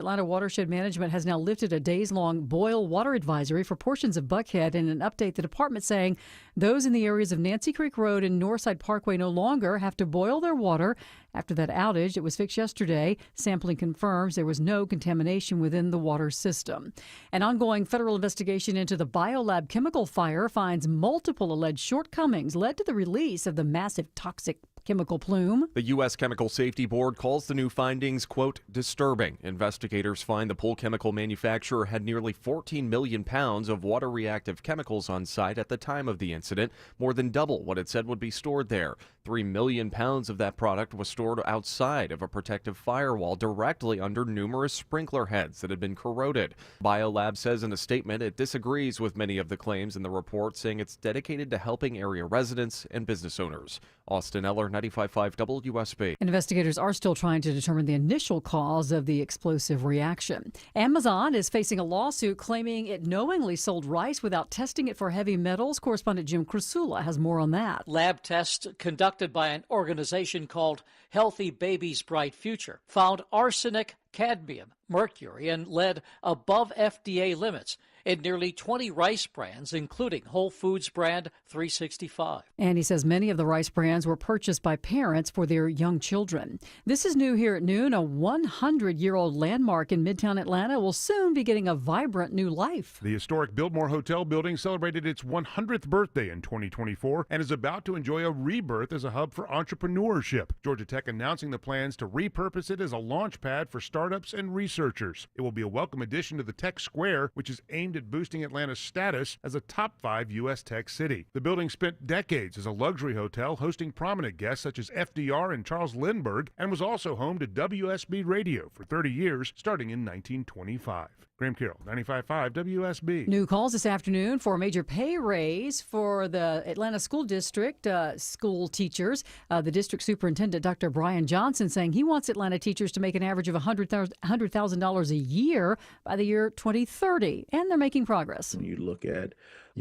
Atlanta Watershed Management has now lifted a days-long boil water advisory for portions of Buckhead. In an update, the department saying those in the areas of Nancy Creek Road and Northside Parkway no longer have to boil their water. After that outage, it was fixed yesterday. Sampling confirms there was no contamination within the water system. An ongoing federal investigation into the Biolab chemical fire finds multiple alleged shortcomings led to the release of the massive toxic chemical plume. The U.S. Chemical Safety Board calls the new findings, quote, disturbing. Investigators find the pool chemical manufacturer had nearly 14 million pounds of water-reactive chemicals on site at the time of the incident, more than double what it said would be stored there. 3 million pounds of that product was stored outside of a protective firewall directly under numerous sprinkler heads that had been corroded. Biolab says in a statement it disagrees with many of the claims in the report, saying it's dedicated to helping area residents and business owners. Austin Eller, 95.5 WSB. Investigators are still trying to determine the initial cause of the explosive reaction. Amazon is facing a lawsuit claiming it knowingly sold rice without testing it for heavy metals. Correspondent Jim Krasula has more on that. Lab tests conducted by an organization called Healthy Babies Bright Future found arsenic, cadmium, mercury, and lead above FDA limits in nearly 20 rice brands, including Whole Foods brand 365. And he says many of the rice brands were purchased by parents for their young children. This is new here at noon. A 100-year-old landmark in Midtown Atlanta will soon be getting a vibrant new life. The historic Biltmore Hotel building celebrated its 100th birthday in 2024 and is about to enjoy a rebirth as a hub for entrepreneurship. Georgia Tech announcing the plans to repurpose it as a launch pad for startups and researchers. It will be a welcome addition to the Tech Square, which is aimed at boosting Atlanta's status as a top 5 U.S. tech city. The building spent decades as a luxury hotel, hosting prominent guests such as FDR and Charles Lindbergh, and was also home to WSB Radio for 30 years, starting in 1925. Graham Carroll, 95.5 WSB. New calls this afternoon for a major pay raise for the Atlanta School District school teachers. The district superintendent, Dr. Brian Johnson, saying he wants Atlanta teachers to make an average of $100,000 a year by the year 2030, and they're making progress. When you look at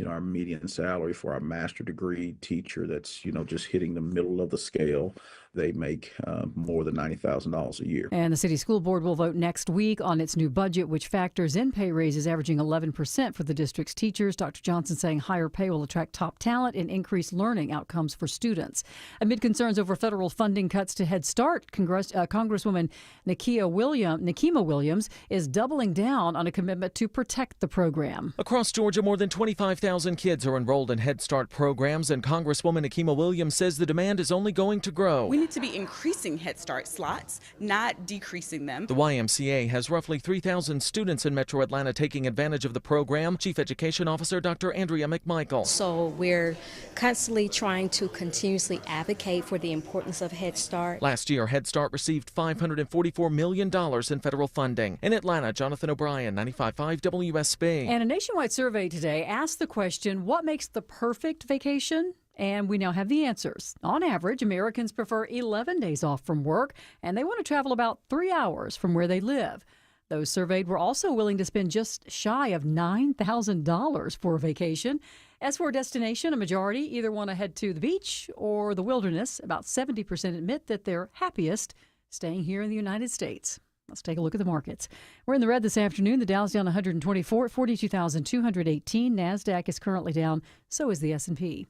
our median salary for our master degree teacher that's, just hitting the middle of the scale, they make more than $90,000 a year. And the city school board will vote next week on its new budget, which factors in pay raises averaging 11% for the district's teachers. Dr. Johnson saying higher pay will attract top talent and increase learning outcomes for students. Amid concerns over federal funding cuts to Head Start, Congresswoman Nikema Williams is doubling down on a commitment to protect the program. Across Georgia, more than 25,000 kids are enrolled in Head Start programs, and Congresswoman Nikema Williams says the demand is only going to grow. We need to be increasing Head Start slots, not decreasing them. The YMCA has roughly 3,000 students in Metro Atlanta taking advantage of the program. Chief Education Officer Dr. Andrea McMichael. So we're constantly trying to continuously advocate for the importance of Head Start. Last year, Head Start received $544 million in federal funding. In Atlanta, Jonathan O'Brien, 95.5 WSB. And a nationwide survey today asked the question, what makes the perfect vacation? And we now have the answers. On average, Americans prefer 11 days off from work, and they want to travel about 3 hours from where they live. Those surveyed were also willing to spend just shy of $9,000 for a vacation. As for a destination, a majority either want to head to the beach or the wilderness. About 70% admit that they're happiest staying here in the United States. Let's take a look at the markets. We're in the red this afternoon. The Dow's down 124 at 42,218. NASDAQ is currently down. So is the S&P.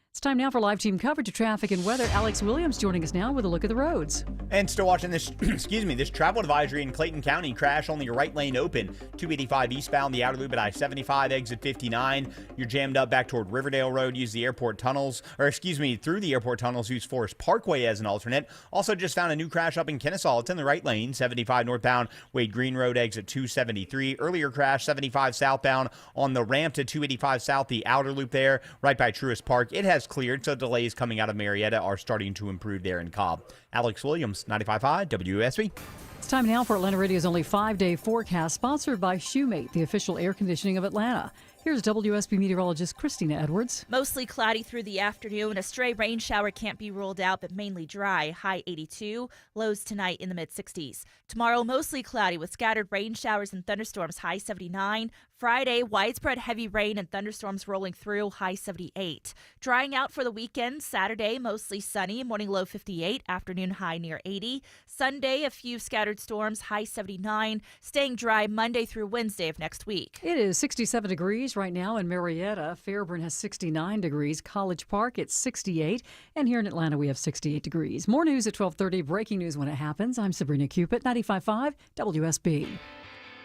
It's time now for live team coverage of traffic and weather. Alex Williams joining us now with a look at the roads. And still watching this, this travel advisory in Clayton County. Crash, only your right lane open. 285 eastbound, the outer loop at I-75, exit 59. You're jammed up back toward Riverdale Road. Use the airport tunnels, through the airport tunnels. Use Forest Parkway as an alternate. Also just found a new crash up in Kennesaw. It's in the right lane. 75 northbound, Wade Green Road, exit 273. Earlier crash, 75 southbound on the ramp to 285 south, the outer loop there, right by Truist Park. It has cleared, so delays coming out of Marietta are starting to improve there in Cobb. Alex Williams, 95.5 WSB. It's time now for Atlanta Radio's only 5-day forecast, sponsored by Shoemate, the official air conditioning of Atlanta. Here's WSB meteorologist Christina Edwards. Mostly cloudy through the afternoon. A stray rain shower can't be ruled out, but mainly dry. High 82. Lows tonight in the mid-60s. Tomorrow, mostly cloudy with scattered rain showers and thunderstorms. High 79. Friday, widespread heavy rain and thunderstorms rolling through. High 78. Drying out for the weekend. Saturday, mostly sunny. Morning low 58. Afternoon high near 80. Sunday, a few scattered storms. High 79. Staying dry Monday through Wednesday of next week. It is 67 degrees right now in Marietta. Fairburn has 69 degrees. College Park, it's 68. And here in Atlanta, we have 68 degrees. More news at 12:30. Breaking news when it happens. I'm Sabrina Cupid, 95.5 WSB.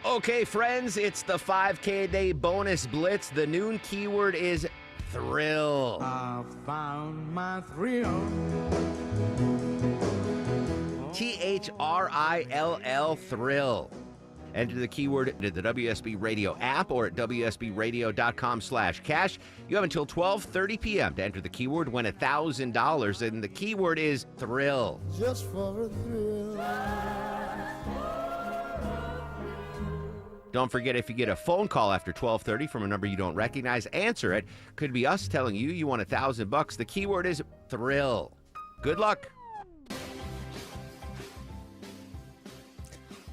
Okay, friends, it's the 5K a day bonus blitz. The noon keyword is thrill. I found my thrill. THRILL, thrill. Enter the keyword at the WSB Radio app or at WSBRadio.com/cash. You have until 12:30 p.m. to enter the keyword, win $1,000, and the keyword is thrill. Just for a thrill. Don't forget, if you get a phone call after 12:30 from a number you don't recognize, answer it. Could be us telling you you won $1,000. The keyword is thrill. Good luck.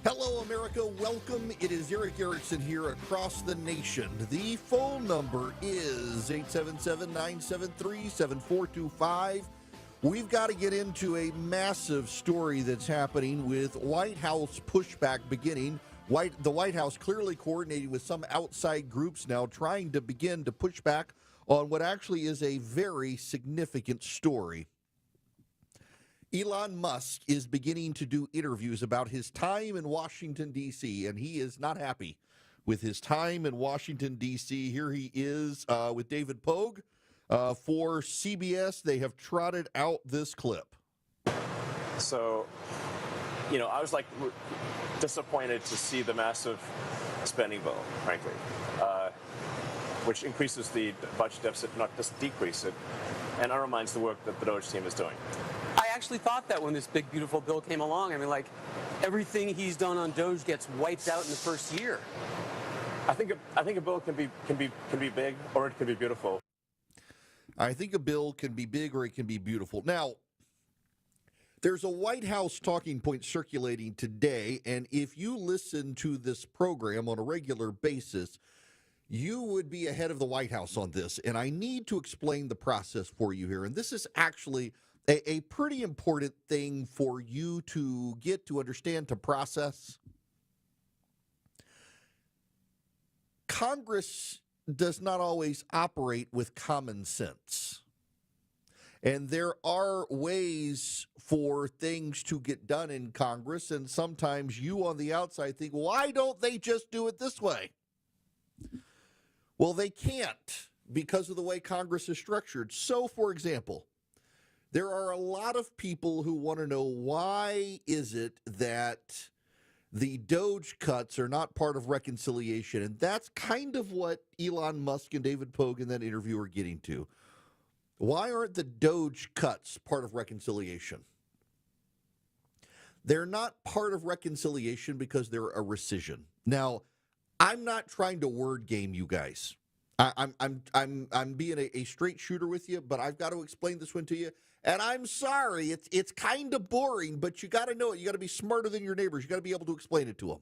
Hello, America. Welcome. It is Eric Erickson here across the nation. The phone number is 877-973-7425. We've got to get into a massive story that's happening with White House pushback beginning. The White House clearly coordinating with some outside groups now, trying to begin to push back on what actually is a very significant story. Elon Musk is beginning to do interviews about his time in Washington, D.C., and he is not happy with his time in Washington, D.C. Here he is with David Pogue for CBS. They have trotted out this clip. So, I was disappointed to see the massive spending bill, frankly, which increases the budget deficit, not just decrease it, and undermines the work that the Doge team is doing. I actually thought that when this big, beautiful bill came along. I mean, everything he's done on Doge gets wiped out in the first year. I think a bill can be big or it can be beautiful. I think a bill can be big or it can be beautiful. Now, there's a White House talking point circulating today, and if you listen to this program on a regular basis, you would be ahead of the White House on this, and I need to explain the process for you here. And this is actually a pretty important thing for you to get to understand, to process. Congress does not always operate with common sense. And there are ways for things to get done in Congress, and sometimes you on the outside think, why don't they just do it this way? Well, they can't because of the way Congress is structured. So, for example, there are a lot of people who want to know, why is it that the Doge cuts are not part of reconciliation? And that's kind of what Elon Musk and David Pogue in that interview are getting to. Why aren't the Doge cuts part of reconciliation? They're not part of reconciliation because they're a rescission. Now, I'm not trying to word game you guys. I'm being a straight shooter with you, but I've got to explain this one to you. And I'm sorry, it's kind of boring, but you got to know it. You got to be smarter than your neighbors. You got to be able to explain it to them.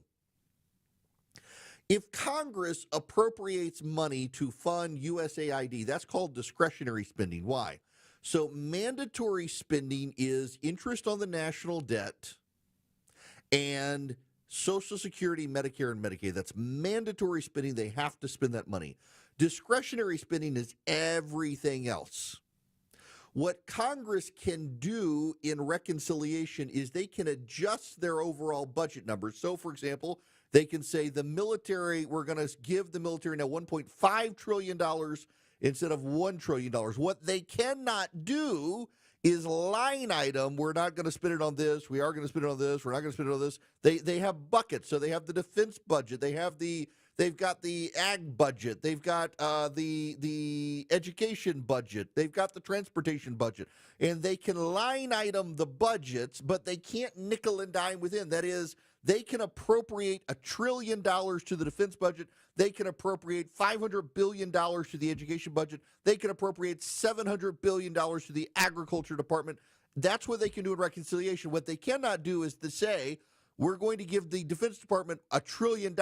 If Congress appropriates money to fund USAID, that's called discretionary spending. Why? So mandatory spending is interest on the national debt and Social Security, Medicare, and Medicaid. That's mandatory spending. They have to spend that money. Discretionary spending is everything else. What Congress can do in reconciliation is they can adjust their overall budget numbers. So, for example, they can say the military, we're going to give the military now $1.5 trillion instead of $1 trillion. What they cannot do is line item, we're not going to spend it on this, we are going to spend it on this, we're not going to spend it on this. They have buckets. So they have the defense budget, they've got the ag budget, they've got the education budget, they've got the transportation budget, and they can line item the budgets, but they can't nickel and dime within. That is, They can appropriate $1 trillion to the defense budget. They can appropriate $500 billion to the education budget. They can appropriate $700 billion to the agriculture department. That's what they can do in reconciliation. What they cannot do is to say, we're going to give the Defense Department $1 trillion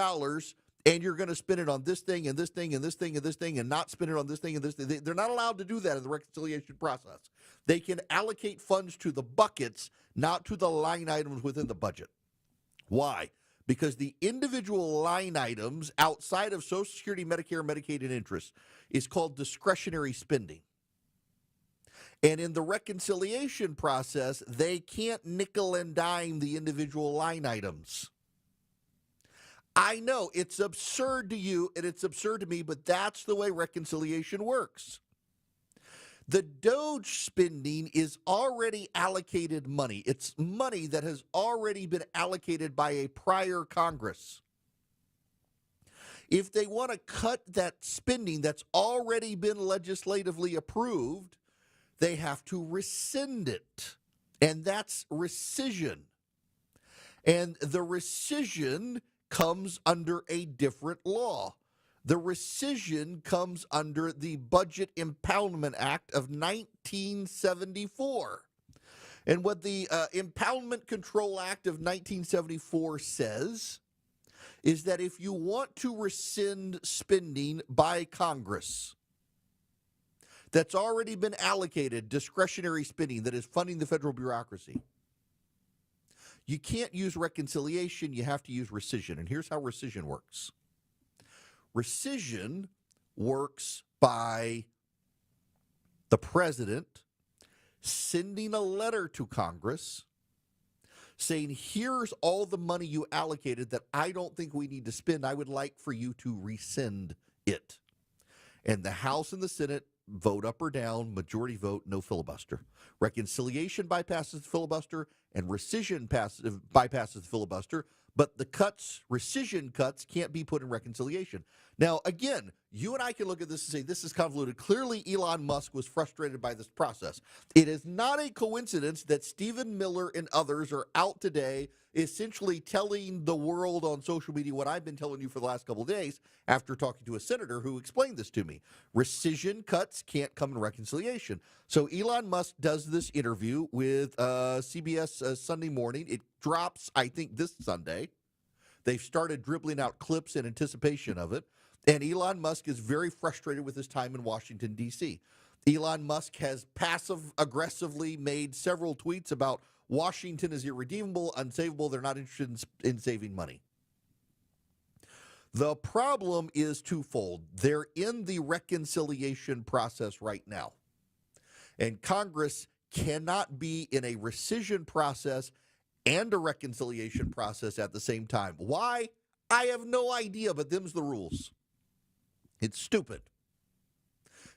and you're going to spend it on this thing and this thing and this thing and this thing and not spend it on this thing and this thing. They're not allowed to do that in the reconciliation process. They can allocate funds to the buckets, not to the line items within the budget. Why? Because the individual line items outside of Social Security, Medicare, Medicaid, and interest is called discretionary spending. And in the reconciliation process, they can't nickel and dime the individual line items. I know it's absurd to you and it's absurd to me, but that's the way reconciliation works. The DOGE spending is already allocated money. It's money that has already been allocated by a prior Congress. If they want to cut that spending that's already been legislatively approved, they have to rescind it. And that's rescission. And the rescission comes under a different law. The rescission comes under the Budget Impoundment Act of 1974. And what the Impoundment Control Act of 1974 says is that if you want to rescind spending by Congress that's already been allocated, discretionary spending that is funding the federal bureaucracy, you can't use reconciliation, you have to use rescission. And here's how rescission works. Rescission works by the president sending a letter to Congress saying, here's all the money you allocated that I don't think we need to spend. I would like for you to rescind it. And the House and the Senate vote up or down, majority vote, no filibuster. Reconciliation bypasses the filibuster and rescission bypasses the filibuster, but the cuts, rescission cuts, can't be put in reconciliation. Now, again, you and I can look at this and say this is convoluted. Clearly, Elon Musk was frustrated by this process. It is not a coincidence that Stephen Miller and others are out today essentially telling the world on social media what I've been telling you for the last couple of days after talking to a senator who explained this to me. Rescission cuts can't come in reconciliation. So Elon Musk does this interview with CBS Sunday Morning. It drops, I think, this Sunday. They've started dribbling out clips in anticipation of it. And Elon Musk is very frustrated with his time in Washington, D.C. Elon Musk has passive-aggressively made several tweets about Washington is irredeemable, unsavable. They're not interested in saving money. The problem is twofold. They're in the reconciliation process right now. And Congress cannot be in a rescission process and a reconciliation process at the same time. Why? I have no idea, but them's the rules. It's stupid.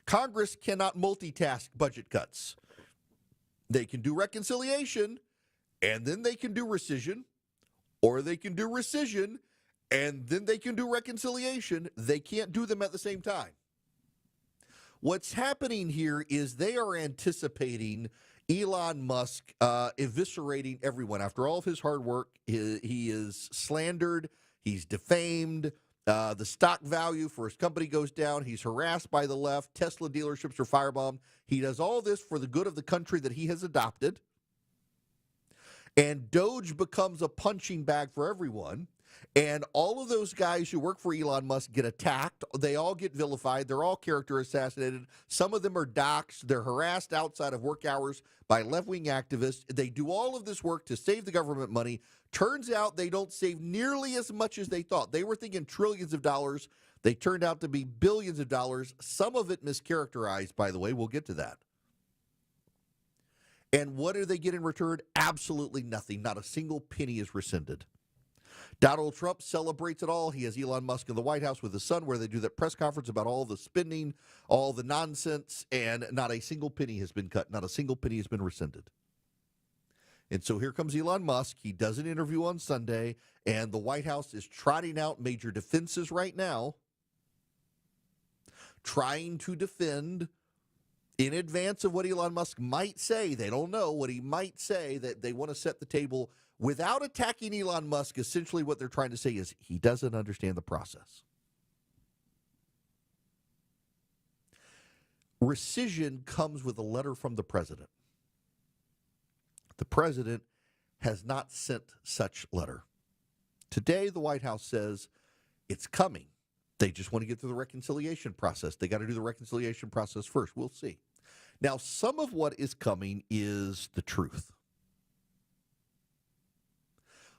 Congress cannot multitask budget cuts. They can do reconciliation, and then they can do rescission, or they can do rescission, and then they can do reconciliation. They can't do them at the same time. What's happening here is they are anticipating Elon Musk eviscerating everyone. After all of his hard work, he is slandered, he's defamed, the stock value for his company goes down, he's harassed by the left, Tesla dealerships are firebombed. He does all this for the good of the country that he has adopted. And Doge becomes a punching bag for everyone. And all of those guys who work for Elon Musk get attacked. They all get vilified. They're all character assassinated. Some of them are doxxed. They're harassed outside of work hours by left-wing activists. They do all of this work to save the government money. Turns out they don't save nearly as much as they thought. They were thinking trillions of dollars. They turned out to be billions of dollars. Some of it mischaracterized, by the way. We'll get to that. And what do they get in return? Absolutely nothing. Not a single penny is rescinded. Donald Trump celebrates it all. He has Elon Musk in the White House with his son where they do that press conference about all the spending, all the nonsense, and not a single penny has been cut. Not a single penny has been rescinded. And so here comes Elon Musk. He does an interview on Sunday, and the White House is trotting out major defenses right now, trying to defend in advance of what Elon Musk might say. They don't know what he might say, that they want to set the table without attacking Elon Musk. Essentially what they're trying to say is he doesn't understand the process. Rescission comes with a letter from the president. The president has not sent such letter. Today, the White House says it's coming. They just want to get through the reconciliation process. They got to do the reconciliation process first. We'll see. Now, some of what is coming is the truth.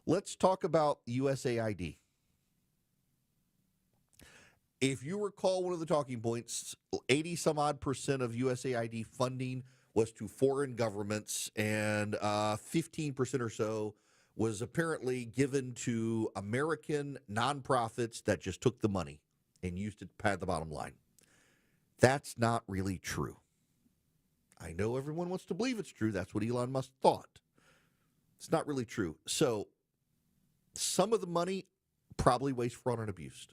Let's talk about USAID. If you recall one of the talking points, 80 some odd % of USAID funding was to foreign governments, and 15% or so was apparently given to American nonprofits that just took the money and used it to pad the bottom line. That's not really true. I know everyone wants to believe it's true. That's what Elon Musk thought. It's not really true. So some of the money probably waste, fraud, and abuse.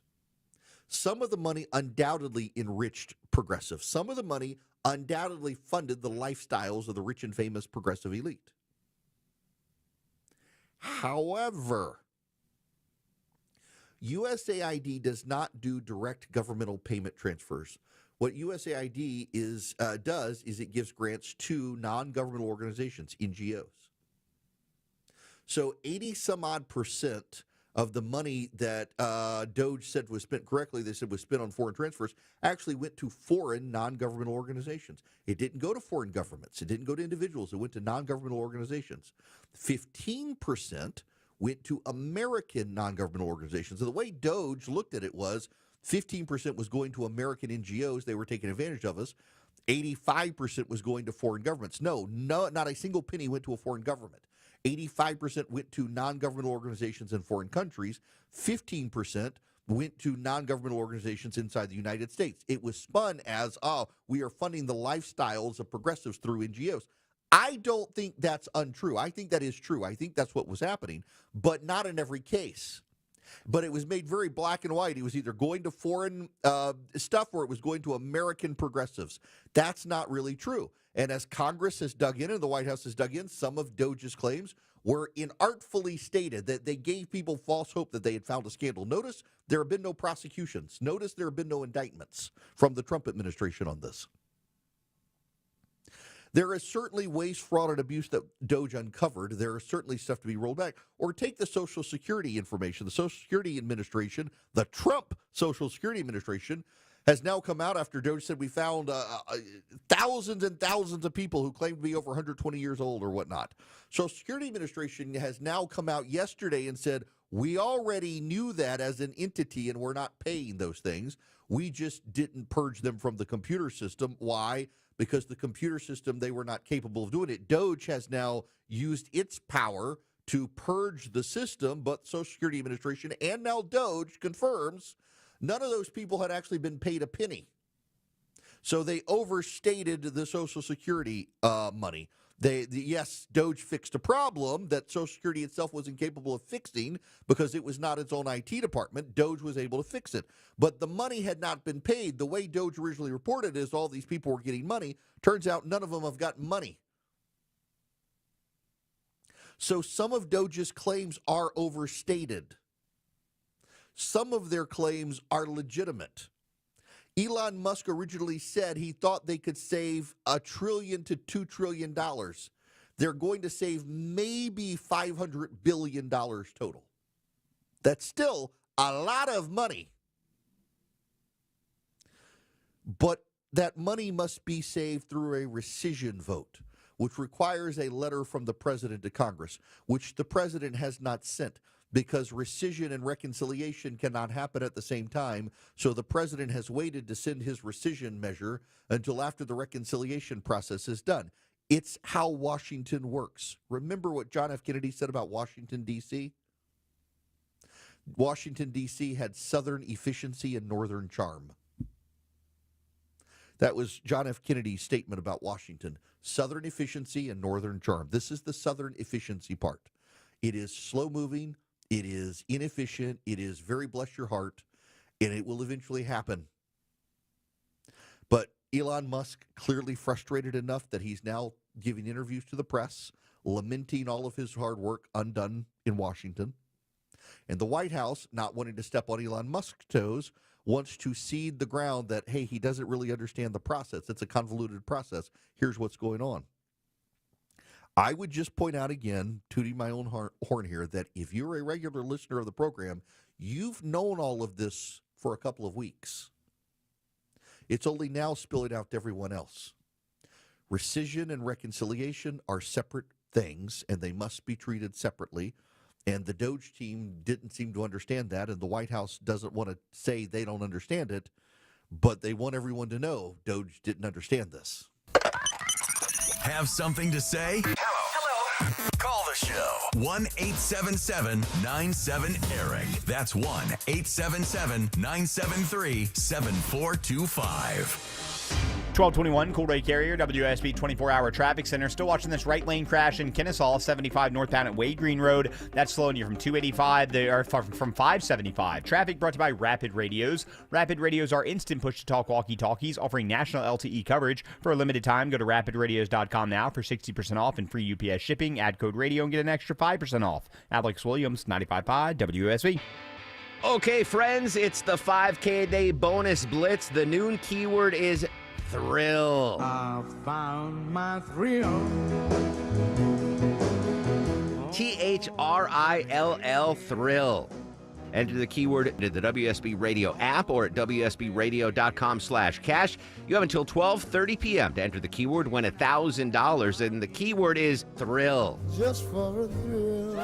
Some of the money undoubtedly enriched progressives. Some of the money undoubtedly funded the lifestyles of the rich and famous progressive elite. However, USAID does not do direct governmental payment transfers. What USAID does is it gives grants to non-governmental organizations, NGOs. So 80 some odd % of the money that Doge said was spent correctly, they said was spent on foreign transfers, actually went to foreign non-governmental organizations. It didn't go to foreign governments. It didn't go to individuals. It went to non-governmental organizations. 15% went to American non-governmental organizations. So the way Doge looked at it was 15% was going to American NGOs. They were taking advantage of us. 85% was going to foreign governments. No, not a single penny went to a foreign government. 85% went to non-governmental organizations in foreign countries. 15% went to non-governmental organizations inside the United States. It was spun as, we are funding the lifestyles of progressives through NGOs. I don't think that's untrue. I think that is true. I think that's what was happening, but not in every case. But it was made very black and white. It was either going to foreign stuff or it was going to American progressives. That's not really true. And as Congress has dug in and the White House has dug in, some of Doge's claims were inartfully stated, that they gave people false hope that they had found a scandal. Notice there have been no prosecutions. Notice there have been no indictments from the Trump administration on this. There is certainly waste, fraud, and abuse that Doge uncovered. There is certainly stuff to be rolled back. Or take the Social Security information. The Social Security Administration, the Trump Social Security Administration, has now come out after Doge said we found thousands and thousands of people who claim to be over 120 years old or whatnot. Social Security Administration has now come out yesterday and said, we already knew that as an entity and we're not paying those things. We just didn't purge them from the computer system. Why? Because the computer system, they were not capable of doing it. Doge has now used its power to purge the system, but Social Security Administration and now Doge confirms none of those people had actually been paid a penny. So they overstated the Social Security money. Yes, Doge fixed a problem that Social Security itself was incapable of fixing because it was not its own IT department. Doge was able to fix it. But the money had not been paid. The way Doge originally reported is all these people were getting money. Turns out none of them have gotten money. So some of Doge's claims are overstated. Some of their claims are legitimate. Elon Musk originally said he thought they could save $1 trillion to $2 trillion. They're going to save maybe $500 billion total. That's still a lot of money. But that money must be saved through a rescission vote, which requires a letter from the president to Congress, which the president has not sent, because rescission and reconciliation cannot happen at the same time. So the president has waited to send his rescission measure until after the reconciliation process is done. It's how Washington works. Remember what John F. Kennedy said about Washington, D.C.? Washington, D.C. had Southern efficiency and Northern charm. That was John F. Kennedy's statement about Washington. Southern efficiency and Northern charm. This is the Southern efficiency part. It is slow-moving. It is inefficient. It is very bless your heart, and it will eventually happen. But Elon Musk clearly frustrated enough that he's now giving interviews to the press, lamenting all of his hard work undone in Washington. And the White House, not wanting to step on Elon Musk's toes, wants to seed the ground that, hey, he doesn't really understand the process. It's a convoluted process. Here's what's going on. I would just point out again, tooting my own horn here, that if you're a regular listener of the program, you've known all of this for a couple of weeks. It's only now spilling out to everyone else. Rescission and reconciliation are separate things, and they must be treated separately. And the Doge team didn't seem to understand that, and the White House doesn't want to say they don't understand it, but they want everyone to know Doge didn't understand this. Have something to say? Hello. Call the show. 1-877-97-ERIC. That's 1-877-973-7425. 1221, Cool Ray Carrier, WSB 24-hour traffic center. Still watching this right lane crash in Kennesaw, 75 northbound at Wade Green Road. That's slowing you from 285, from 575. Traffic brought to you by Rapid Radios. Rapid Radios are instant push-to-talk walkie-talkies offering national LTE coverage. For a limited time, go to rapidradios.com now for 60% off and free UPS shipping. Add code radio and get an extra 5% off. Alex Williams, 95.5 WSB. Okay, friends, it's the 5K a day bonus blitz. The noon keyword is thrill. I found my thrill. THRILL, thrill. Enter the keyword into the WSB Radio app or at WSBradio.com/cash. You have until 12:30 p.m. to enter the keyword, win $1,000, and the keyword is thrill. Just for a thrill.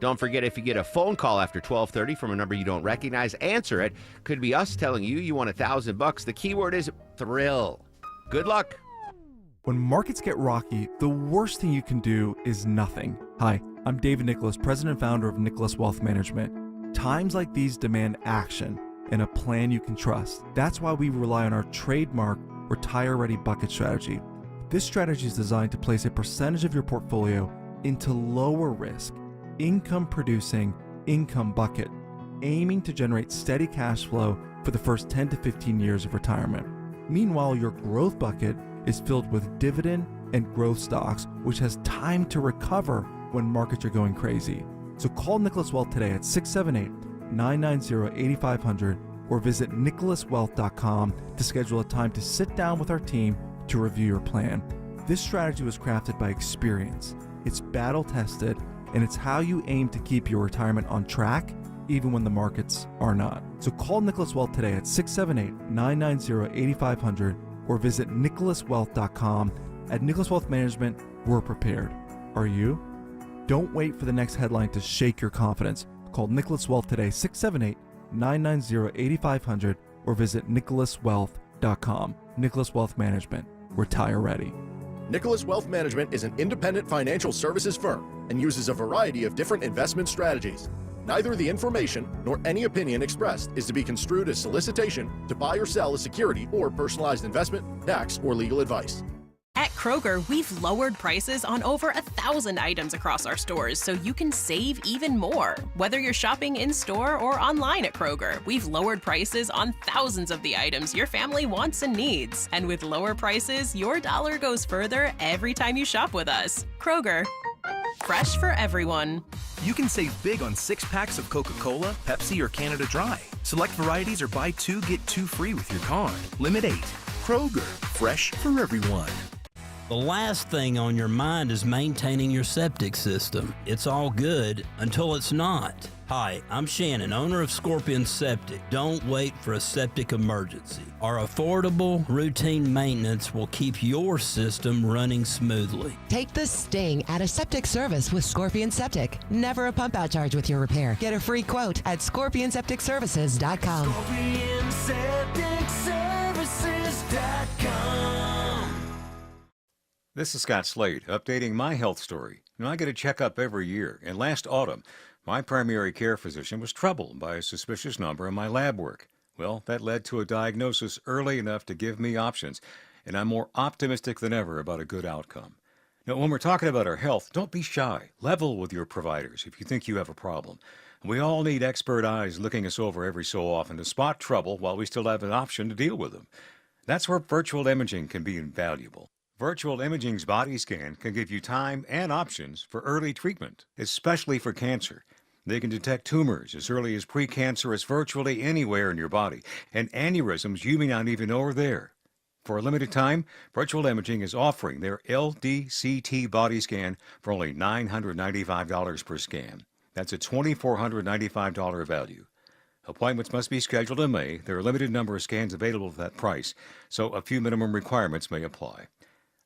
Don't forget, if you get a phone call after 12:30 from a number you don't recognize, answer it. Could be us telling you you want $1,000. The keyword is thrill. Good luck. When markets get rocky, the worst thing you can do is nothing. Hi, I'm David Nicholas, president and founder of Nicholas Wealth Management. Times like these demand action and a plan you can trust. That's why we rely on our trademark Retire Ready Bucket strategy. This strategy is designed to place a percentage of your portfolio into lower risk, income-producing income bucket, aiming to generate steady cash flow for the first 10 to 15 years of retirement. Meanwhile, your growth bucket is filled with dividend and growth stocks, which has time to recover when markets are going crazy. So call Nicholas Wealth today at 678-990-8500 or visit nicholaswealth.com to schedule a time to sit down with our team to review your plan. This strategy was crafted by experience. It's battle-tested, and it's how you aim to keep your retirement on track even when the markets are not. So call Nicholas Wealth today at 678-990-8500 or visit nicholaswealth.com. At Nicholas Wealth Management, we're prepared. Are you? Don't wait for the next headline to shake your confidence. Call Nicholas Wealth today, 678-990-8500 or visit nicholaswealth.com. Nicholas Wealth Management. Retire ready. Nicholas Wealth Management is an independent financial services firm and uses a variety of different investment strategies. Neither the information nor any opinion expressed is to be construed as solicitation to buy or sell a security or personalized investment, tax, or legal advice. At Kroger, we've lowered prices on over 1,000 items across our stores so you can save even more. Whether you're shopping in-store or online at Kroger, we've lowered prices on thousands of the items your family wants and needs. And with lower prices, your dollar goes further every time you shop with us. Kroger, fresh for everyone. You can save big on 6-packs of Coca-Cola, Pepsi, or Canada Dry. Select varieties or buy 2, get 2 free with your card. Limit 8. Kroger, fresh for everyone. The last thing on your mind is maintaining your septic system. It's all good until it's not. Hi, I'm Shannon, owner of Scorpion Septic. Don't wait for a septic emergency. Our affordable, routine maintenance will keep your system running smoothly. Take the sting out of septic service with Scorpion Septic. Never a pump out charge with your repair. Get a free quote at scorpionsepticservices.com. ScorpionSepticServices.com. This is Scott Slade, updating my health story. I get a checkup every year, and last autumn, my primary care physician was troubled by a suspicious number in my lab work. Well, that led to a diagnosis early enough to give me options, and I'm more optimistic than ever about a good outcome. Now, when we're talking about our health, don't be shy. Level with your providers if you think you have a problem. We all need expert eyes looking us over every so often to spot trouble while we still have an option to deal with them. That's where virtual imaging can be invaluable. Virtual imaging's body scan can give you time and options for early treatment, especially for cancer. They can detect tumors as early as precancerous virtually anywhere in your body, and aneurysms you may not even know are there. For a limited time, Virtual Imaging is offering their LDCT body scan for only $995 per scan. That's a $2,495 value. Appointments must be scheduled in May. There are a limited number of scans available at that price, so a few minimum requirements may apply.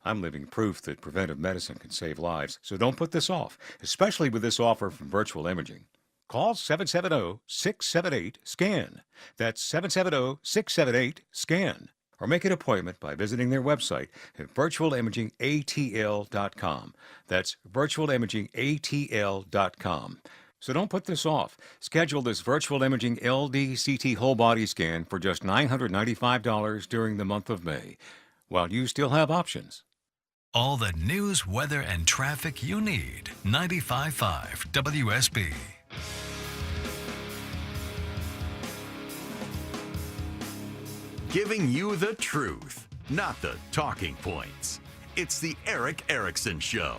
I'm living proof that preventive medicine can save lives, so don't put this off, especially with this offer from Virtual Imaging. Call 770-678-SCAN. That's 770-678-SCAN. Or make an appointment by visiting their website at virtualimagingatl.com. That's virtualimagingatl.com. So don't put this off. Schedule this Virtual Imaging LDCT whole body scan for just $995 during the month of May, while you still have options. All the news, weather, and traffic you need. 95.5 WSB. Giving you the truth, not the talking points. It's the Eric Erickson Show.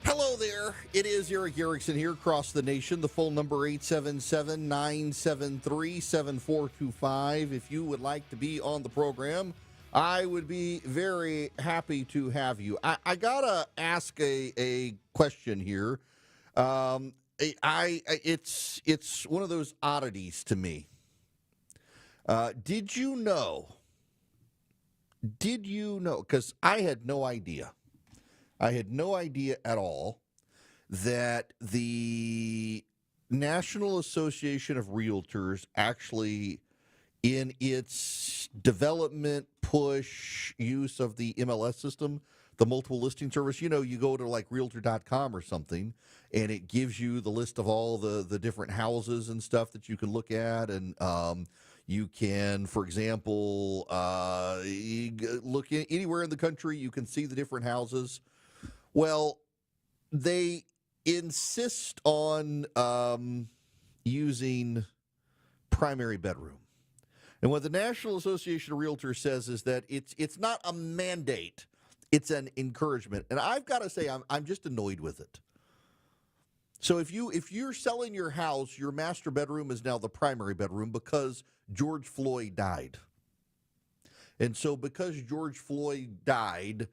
Hello there. It is Eric Erickson here across the nation. The phone number 877-973-7425. If you would like to be on the program, I would be very happy to have you. I gotta ask a question here. It's one of those oddities to me. Did you know, because I had no idea. I had no idea at all that the National Association of Realtors actually, in its development push use of the MLS system, the multiple listing service, you go to like realtor.com or something, and it gives you the list of all the different houses and stuff that you can look at. And you can, for example, look anywhere in the country, you can see the different houses. Well, they insist on using primary bedroom. And what the National Association of Realtors says is that it's not a mandate, it's an encouragement. And I've got to say, I'm just annoyed with it. So if you're selling your house, your master bedroom is now the primary bedroom because George Floyd died. And so because George Floyd died,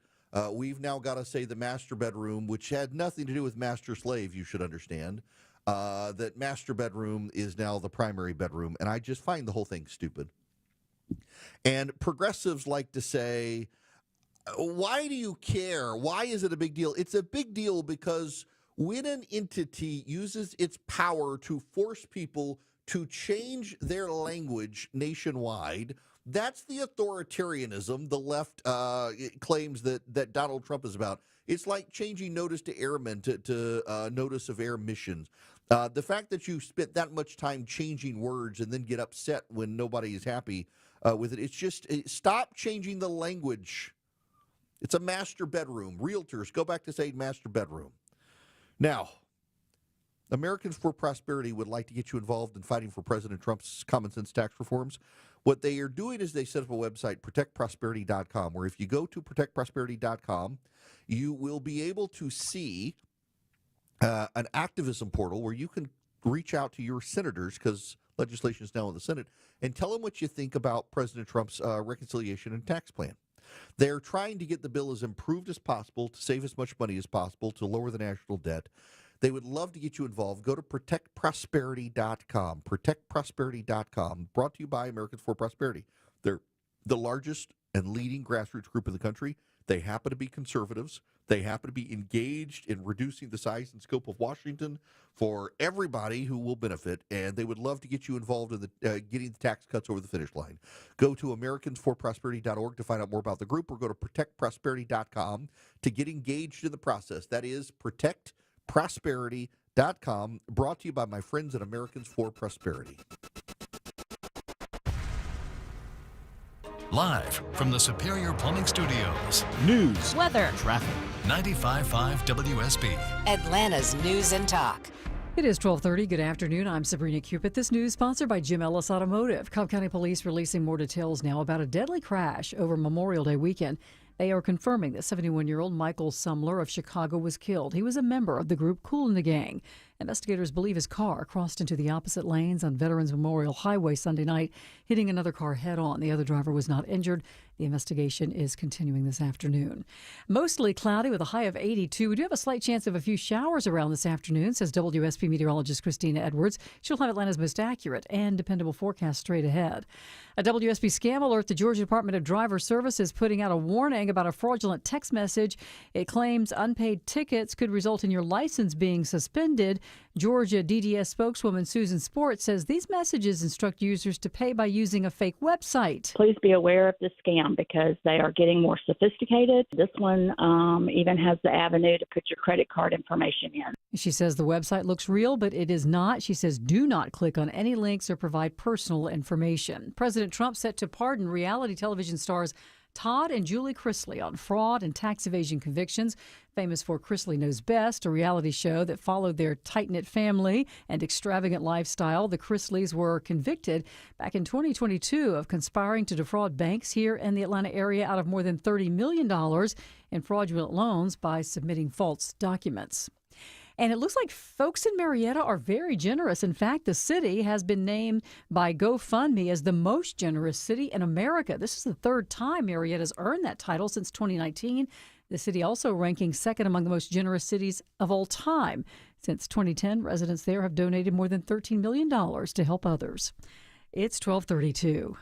we've now got to say the master bedroom, which had nothing to do with master slave, you should understand, that master bedroom is now the primary bedroom. And I just find the whole thing stupid. And progressives like to say, why do you care? Why is it a big deal? It's a big deal because when an entity uses its power to force people to change their language nationwide, that's the authoritarianism the left claims that Donald Trump is about. It's like changing notice to airmen to notice of air missions. The fact that you spent that much time changing words and then get upset when nobody is happy with it, it's just stop changing the language. It's a master bedroom. Realtors, go back to saying master bedroom. Now, Americans for Prosperity would like to get you involved in fighting for President Trump's common sense tax reforms. What they are doing is they set up a website, protectprosperity.com, where if you go to protectprosperity.com, you will be able to see an activism portal where you can reach out to your senators, because legislation is now in the Senate, and tell them what you think about President Trump's reconciliation and tax plan. They're trying to get the bill as improved as possible to save as much money as possible to lower the national debt. They would love to get you involved. Go to protectprosperity.com, protectprosperity.com, brought to you by Americans for Prosperity. They're the largest and leading grassroots group in the country. They happen to be conservatives. They happen to be engaged in reducing the size and scope of Washington for everybody who will benefit, and they would love to get you involved in the getting the tax cuts over the finish line. Go to americansforprosperity.org to find out more about the group, or go to protectprosperity.com to get engaged in the process. That is protectprosperity.com, brought to you by my friends at Americans for Prosperity. Live from the Superior Plumbing Studios. News, weather, traffic. 95.5 WSB. Atlanta's News and Talk. It is 12:30. Good afternoon. I'm Sabrina Cupid. This news sponsored by Jim Ellis Automotive. Cobb County Police releasing more details now about a deadly crash over Memorial Day weekend. They are confirming that 71-year-old Michael Sumler of Chicago was killed. He was a member of the group Kool and the Gang. Investigators believe his car crossed into the opposite lanes on Veterans Memorial Highway Sunday night, hitting another car head-on. The other driver was not injured. The investigation is continuing this afternoon. Mostly cloudy with a high of 82. We do have a slight chance of a few showers around this afternoon, says WSP meteorologist Christina Edwards. She'll have Atlanta's most accurate and dependable forecast straight ahead. A WSP scam alert. The Georgia Department of Driver Services putting out a warning about a fraudulent text message. It claims unpaid tickets could result in your license being suspended. Georgia DDS spokeswoman Susan Sport says these messages instruct users to pay by using a fake website. Please be aware of this scam because they are getting more sophisticated. This one even has the avenue to put your credit card information in. She says the website looks real, but it is not. She says do not click on any links or provide personal information. President Trump set to pardon reality television stars Todd and Julie Chrisley on fraud and tax evasion convictions. Famous for Chrisley Knows Best, a reality show that followed their tight-knit family and extravagant lifestyle. The Chrisleys were convicted back in 2022 of conspiring to defraud banks here in the Atlanta area out of more than $30 million in fraudulent loans by submitting false documents. And it looks like folks in Marietta are very generous. In fact, the city has been named by GoFundMe as the most generous city in America. This is the third time Marietta's earned that title since 2019. The city also ranking second among the most generous cities of all time. Since 2010, residents there have donated more than $13 million to help others. It's 12:32.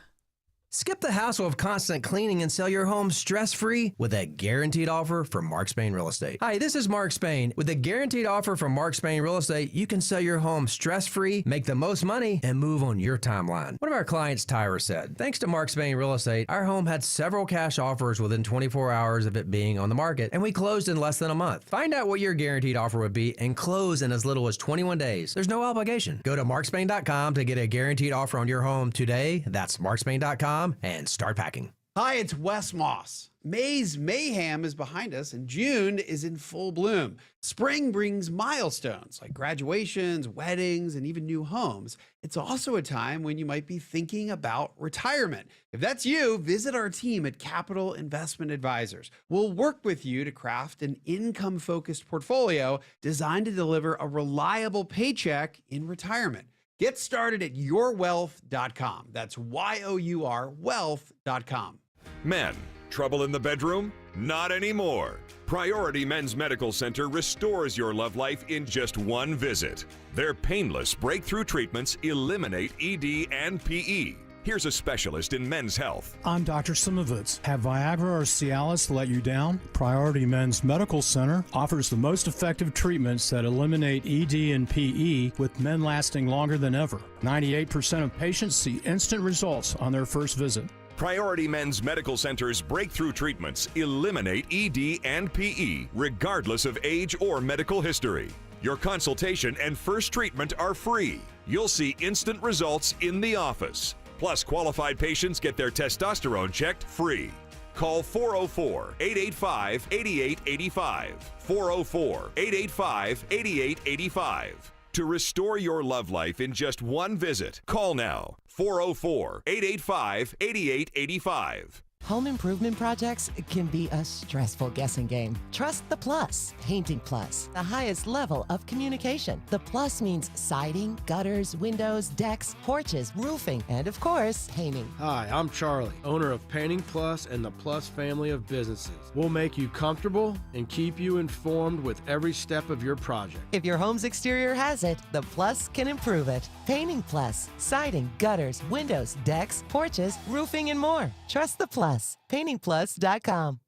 Skip the hassle of constant cleaning and sell your home stress-free with a guaranteed offer from Mark Spain Real Estate. Hi, this is Mark Spain. With a guaranteed offer from Mark Spain Real Estate, you can sell your home stress-free, make the most money, and move on your timeline. One of our clients, Tyra, said, thanks to Mark Spain Real Estate, our home had several cash offers within 24 hours of it being on the market, and we closed in less than a month. Find out what your guaranteed offer would be and close in as little as 21 days. There's no obligation. Go to markspain.com to get a guaranteed offer on your home today. That's markspain.com and start packing. Hi, it's Wes Moss. May's mayhem is behind us and June is in full bloom. Spring brings milestones like graduations, weddings, and even new homes. It's also a time when you might be thinking about retirement. If that's you, visit our team at Capital Investment Advisors. We'll work with you to craft an income-focused portfolio designed to deliver a reliable paycheck in retirement. Get started at yourwealth.com. That's Y-O-U-R wealth.com. Men, trouble in the bedroom? Not anymore. Priority Men's Medical Center restores your love life in just one visit. Their painless breakthrough treatments eliminate ED and PE. Here's a specialist in men's health. I'm Dr. Simovitz. Have Viagra or Cialis let you down? Priority Men's Medical Center offers the most effective treatments that eliminate ED and PE, with men lasting longer than ever. 98% of patients see instant results on their first visit. Priority Men's Medical Center's breakthrough treatments eliminate ED and PE, regardless of age or medical history. Your consultation and first treatment are free. You'll see instant results in the office. Plus, qualified patients get their testosterone checked free. Call 404-885-8885. 404-885-8885. To restore your love life in just one visit, call now. 404-885-8885. Home improvement projects can be a stressful guessing game. Trust the Plus. Painting Plus, the highest level of communication. The Plus means siding, gutters, windows, decks, porches, roofing, and of course, painting. Hi, I'm Charlie, owner of Painting Plus and the Plus family of businesses. We'll make you comfortable and keep you informed with every step of your project. If your home's exterior has it, the Plus can improve it. Painting Plus, siding, gutters, windows, decks, porches, roofing, and more. Trust the Plus. PaintingPlus.com.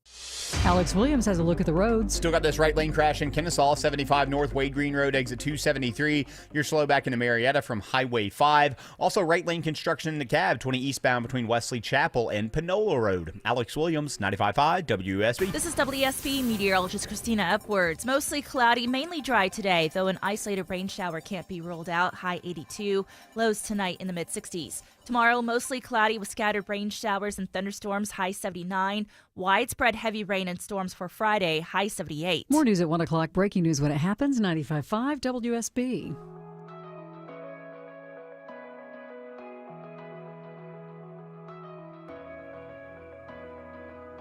Alex Williams has a look at the roads. Still got this right lane crash in Kennesaw, 75 North Wade Green Road, exit 273. You're slow back into Marietta from Highway 5. Also, right lane construction in DeKalb, 20 eastbound between Wesley Chapel and Panola Road. Alex Williams, 95.5 WSB. This is WSB meteorologist Christina Upwards. Mostly cloudy, mainly dry today, though an isolated rain shower can't be ruled out. High 82. Lows tonight in the mid-60s. Tomorrow, mostly cloudy with scattered rain showers and thunderstorms. High 79. Widespread heavy rain and storms for Friday. High 78. More news at 1 o'clock. Breaking news when it happens. 95.5 WSB.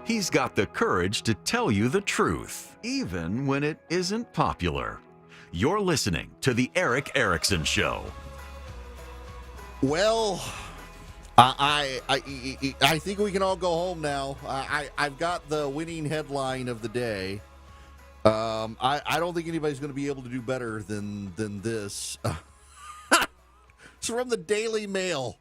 He's got the courage to tell you the truth, even when it isn't popular. You're listening to The Eric Erickson Show. Well, I think we can all go home now. I've got the winning headline of the day. I don't think anybody's going to be able to do better than this. It's from the Daily Mail.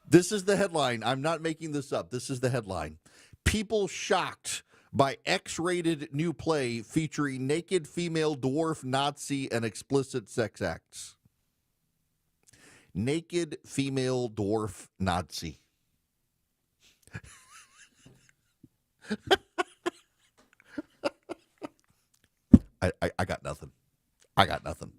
This is the headline. I'm not making this up. This is the headline. People shocked by X-rated new play featuring naked female dwarf Nazi and explicit sex acts. Naked female dwarf Nazi. I got nothing. I got nothing.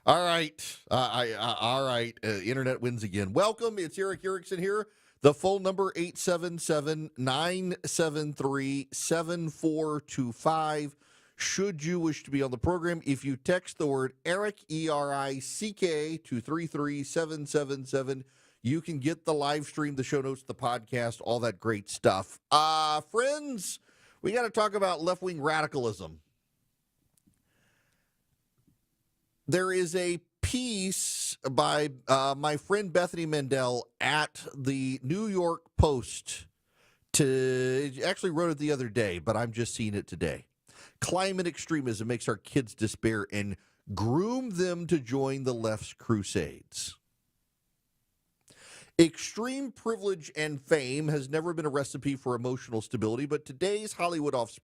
All right. All right. Internet wins again. Welcome. It's Eric Erickson here. The phone number 877-973-7425. Should you wish to be on the program, if you text the word Eric, E-R-I-C-K, to 33777, you can get the live stream, the show notes, the podcast, all that great stuff. Friends, we got to talk about left-wing radicalism. There is a piece by my friend Bethany Mendel at the New York Post. Actually wrote it the other day, but I'm just seeing it today. Climate extremism makes our kids despair and groom them to join the left's crusades. Extreme privilege and fame has never been a recipe for emotional stability, but today's Hollywood